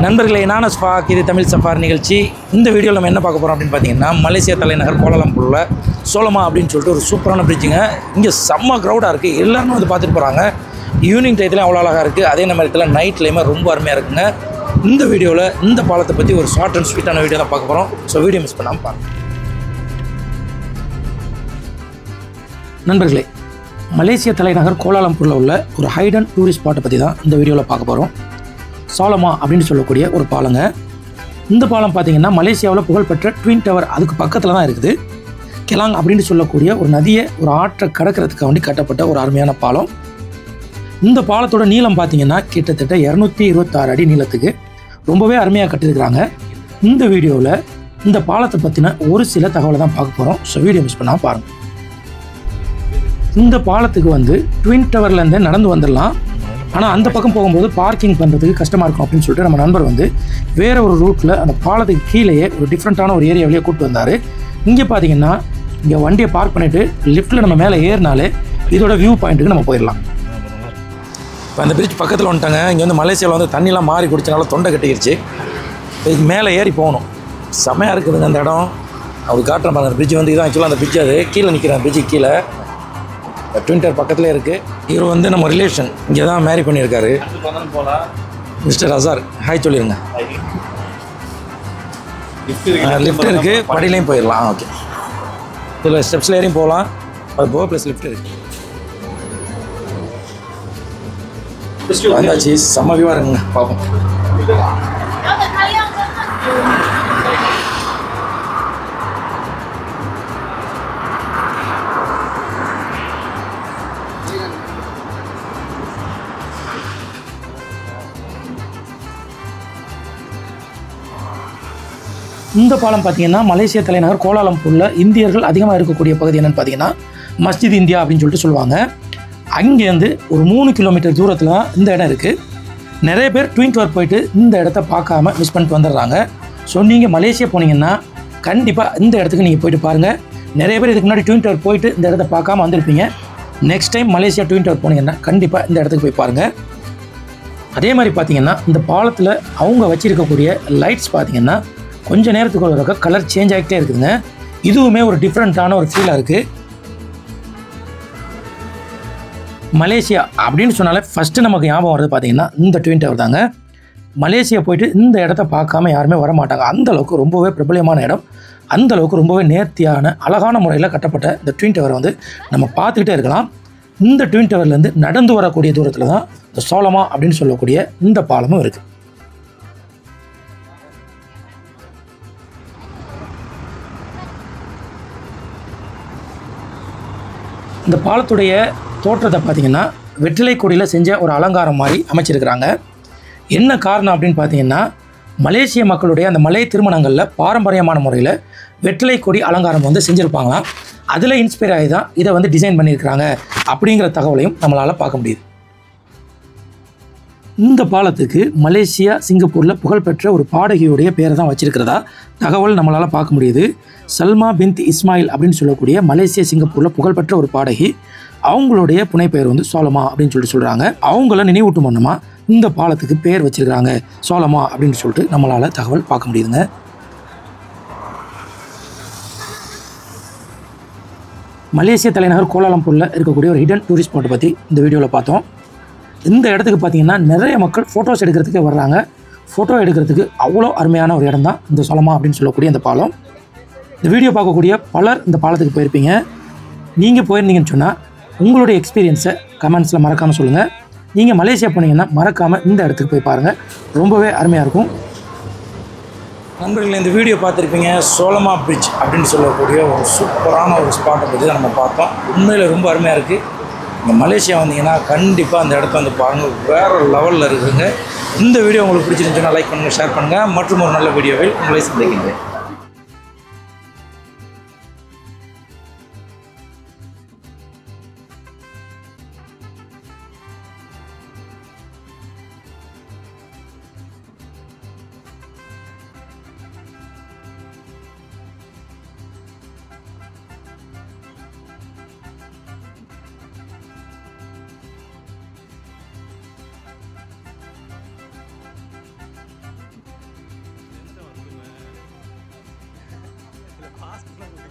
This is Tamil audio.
நண்பர்களே, நான் ஸ்பாக். இது தமிழ் சஃபார் நிகழ்ச்சி. இந்த வீடியோவில் நம்ம என்ன பார்க்க போகிறோம் அப்படின்னு பார்த்தீங்கன்னா, மலேசியா தலைநகர் கோலாலம்பூரில் சோலமா அப்படின்னு சொல்லிட்டு ஒரு சூப்பரான பிரிட்ஜுங்க. இங்கே செம்ம க்ரௌடாக இருக்குது. எல்லாருமே வந்து பார்த்துட்டு போகிறாங்க. ஈவினிங் டயத்துலேயும் அவ்வளோ அழகாக இருக்குது. அதே நேரத்தில் நைட்லேயுமே ரொம்ப அருமையாக இருக்குங்க. இந்த வீடியோவில் இந்த பாலத்தை பற்றி ஒரு ஷார்ட் அண்ட் ஸ்வீட்டான வீடியோ தான் பார்க்க போகிறோம். ஸோ வீடியோ மிஸ் பண்ணாமல் பாருங்கள். நண்பர்களே, மலேசிய தலைநகர் கோலாலம்பூரில் உள்ள ஒரு ஹைடன் டூரிஸ்ட் ஸ்பாட்டை பற்றி தான் இந்த வீடியோவில் பார்க்க போகிறோம். சோலமா அப்படின்னு சொல்லக்கூடிய ஒரு பாலங்க. இந்த பாலம் பார்த்தீங்கன்னா மலேசியாவில் புகழ்பெற்ற ட்வின் டவர் அதுக்கு பக்கத்தில் தான் இருக்குது. கெலாங் அப்படின்னு சொல்லக்கூடிய ஒரு நதியை ஒரு ஆற்றை கடக்கிறதுக்கு வேண்டி கட்டப்பட்ட ஒரு அருமையான பாலம். இந்த பாலத்தோட நீளம் பார்த்தீங்கன்னா கிட்டத்தட்ட 226 அடி நீளத்துக்கு ரொம்பவே அருமையாக கட்டியிருக்கிறாங்க. இந்த வீடியோவில் இந்த பாலத்தை பற்றின ஒரு சில தகவலை தான் பார்க்க போகிறோம். ஸோ வீடியோ மிஸ் பண்ணாமல் பாருங்கள். இந்த பாலத்துக்கு வந்து ட்வின் டவர்லேருந்தே நடந்து வந்துடலாம். ஆனால் அந்த பக்கம் போகும்போது பார்க்கிங் பண்ணுறதுக்கு கஷ்டமாக இருக்கும் அப்படின்னு சொல்லிட்டு நம்ம நண்பர் வந்து வேறு ஒரு ரூட்டில் அந்த பாலத்துக்கு கீழேயே ஒரு டிஃப்ரெண்ட்டான ஒரு ஏரியாவிலேயே கூப்பிட்டு வந்தார். இங்கே பார்த்தீங்கன்னா இங்கே வண்டியை பார்க் பண்ணிவிட்டு லிஃப்ட்டில் நம்ம மேலே ஏறினாலே இதோட வியூ பாயிண்ட்டுக்கு நம்ம போயிடலாம். இப்போ அந்த பிரிட்ஜ் பக்கத்தில் வந்துட்டாங்க. இங்கே வந்து மலேசியாவில் வந்து தண்ணிலாம் மாறி குடிச்சனால தொண்டை கட்டிக்கிடுச்சு. இதுக்கு மேலே ஏறி போகணும். செமையாக இருக்குதுங்க அந்த இடம். அவர் காட்டுற பாருங்க. அந்த பிரிட்ஜ் வந்து இதான் ஆக்சுவலாக அந்த பிரிட்ஜ். அது கீழே நிற்கிறேன். பிரிட்ஜுக்கு கீழே ட்வின் டவர் பக்கத்துலேயே இருக்குது. இவர் வந்து நம்ம ரிலேஷன் இங்கே தான் மேரி பண்ணியிருக்காரு. மிஸ்டர் அசார் ஹாய் சொல்லிடுங்க. லிஃப்ட் இருக்குது. படியிலையும் போயிடலாம். ஓகே, இதில் ஸ்டெப்ஸில் ஏறியும் போகலாம். அது போக ப்ளஸ் லிஃப்ட் இருக்குது. வந்தாச்சு. செம்ம வியூவாக இருக்குங்க. பார்ப்போம். இந்த பாலம் பார்த்தீங்கன்னா மலேசிய தலைநகர் கோலாலம்பூரில் இந்தியர்கள் அதிகமாக இருக்கக்கூடிய பகுதி என்னென்னு பார்த்தீங்கன்னா மஸ்ஜித் இந்தியா அப்படின்னு சொல்லிட்டு சொல்லுவாங்க. அங்கேருந்து ஒரு 3 கிலோமீட்டர் தூரத்தில் தான் இந்த இடம் இருக்குது. நிறைய பேர் ட்வின் டவர் போயிட்டு இந்த இடத்த பார்க்காம மிஸ் பண்ணிட்டு வந்துடுறாங்க. ஸோ நீங்கள் மலேசியா போனீங்கன்னா கண்டிப்பாக இந்த இடத்துக்கு நீங்கள் போயிட்டு பாருங்கள். நிறைய பேர் இதுக்கு முன்னாடி ட்வின் டவர் போயிட்டு இந்த இடத்த பார்க்காம வந்திருப்பீங்க. Next time Malaysia twin tower போனீங்கன்னா கண்டிப்பாக இந்த இடத்துக்கு போய் பாருங்கள். அதே மாதிரி பார்த்தீங்கன்னா இந்த பாலத்தில் அவங்க வச்சுருக்கக்கூடிய லைட்ஸ் பார்த்தீங்கன்னா கொஞ்சம் நேரத்துக்கு ஒரு கலர் சேஞ்ச் ஆகிட்டே இருக்குதுங்க. இதுவுமே ஒரு டிஃப்ரெண்ட்டான ஒரு ஃபீலாக இருக்குது. மலேசியா அப்படின்னு சொன்னாலே ஃபஸ்ட்டு நமக்கு ஞாபகம் வருது பார்த்தீங்கன்னா இந்த ட்வின் டவர் தாங்க. மலேசியா போயிட்டு இந்த இடத்த பார்க்காம யாருமே வர மாட்டாங்க. அந்தளவுக்கு ரொம்பவே பிரபலமான இடம். அந்தளவுக்கு ரொம்பவே நேர்த்தியான அழகான முறையில் கட்டப்பட்ட இந்த ட்வின் டவர் வந்து நம்ம பார்த்துக்கிட்டே இருக்கலாம். இந்த ட்வின் டவர்லேருந்து நடந்து வரக்கூடிய தூரத்தில் தான் இந்த சோலமா அப்படின்னு சொல்லக்கூடிய இந்த பாலமும் இருக்குது. இந்த பாலத்துடைய தோற்றத்தை பார்த்திங்கன்னா வெற்றிலை கொடியில் செஞ்ச ஒரு அலங்காரம் மாதிரி அமைச்சிருக்கிறாங்க. என்ன காரணம் அப்படின்னு பார்த்தீங்கன்னா மலேசிய மக்களுடைய அந்த மலை திருமணங்களில் பாரம்பரியமான முறையில் வெற்றிலை கொடி அலங்காரம் வந்து செஞ்சுருப்பாங்களாம். அதில் இன்ஸ்பயர் ஆகி தான் இதை வந்து டிசைன் பண்ணியிருக்கிறாங்க அப்படிங்கிற தகவலையும் நம்மளால் பார்க்க முடியுது. இந்த பாலத்துக்கு மலேசியா சிங்கப்பூரில் புகழ்பெற்ற ஒரு பாடகியுடைய பேரை தான் வச்சிருக்கிறதா தகவல் நம்மளால் பார்க்க முடியுது. சல்மா பின்த் இஸ்மாயில் அப்படின்னு சொல்லக்கூடிய மலேசியா சிங்கப்பூரில் புகழ்பெற்ற ஒரு பாடகி. அவங்களுடைய புனைப்பெயர் வந்து சோலமா அப்படின்னு சொல்லிட்டு சொல்கிறாங்க. அவங்கள நினைவூட்டும் வண்ணமாக இந்த பாலத்துக்கு பேர் வச்சிருக்கிறாங்க சோலமா அப்படின்னு சொல்லிட்டு நம்மளால் தகவல் பார்க்க முடியுதுங்க. மலேசிய தலைநகர் கோலாலம்பூரில் இருக்கக்கூடிய ஒரு ஹிடன் டூரிஸ்ட் ஸ்பாட்டை பற்றி இந்த வீடியோவில் பார்த்தோம். இந்த இடத்துக்கு பார்த்திங்கன்னா நிறைய மக்கள் ஃபோட்டோஸ் எடுக்கிறதுக்கே வர்றாங்க. ஃபோட்டோ எடுக்கிறதுக்கு அவ்வளோ அருமையான ஒரு இடம் தான் இந்த சோலமா அப்படின்னு சொல்லக்கூடிய இந்த பாலம். இந்த வீடியோ பார்க்கக்கூடிய பலர் இந்த பாலத்துக்கு போயிருப்பீங்க. நீங்கள் போயிருந்தீங்கன்னு சொன்னால் உங்களுடைய எக்ஸ்பீரியன்ஸை கமெண்ட்ஸில் மறக்காமல் சொல்லுங்கள். நீங்கள் மலேசியா போனீங்கன்னா மறக்காமல் இந்த இடத்துக்கு போய் பாருங்கள். ரொம்பவே அருமையாக இருக்கும். நண்பர்கள், இந்த வீடியோ பார்த்துருப்பீங்க. சோலமா பிரிட்ஜ் அப்படின்னு சொல்லக்கூடிய ஒரு சூப்பரான ஒரு ஸ்பாட்டை பற்றி தான் நம்ம பார்த்தோம். உண்மையில் ரொம்ப அருமையாக இருக்குது. இங்கே மலேசியா வந்தீங்கன்னா கண்டிப்பாக அந்த இடத்த வந்து பாருங்கள். வேறு லெவலில் இருக்குதுங்க. இந்த வீடியோ உங்களுக்கு பிடிச்சிருந்துச்சுன்னா லைக் பண்ணுங்கள், ஷேர் பண்ணுங்கள். மற்றும் ஒரு நல்ல வீடியோவில் உங்களை சந்திக்கின்றேன். சூப்பராக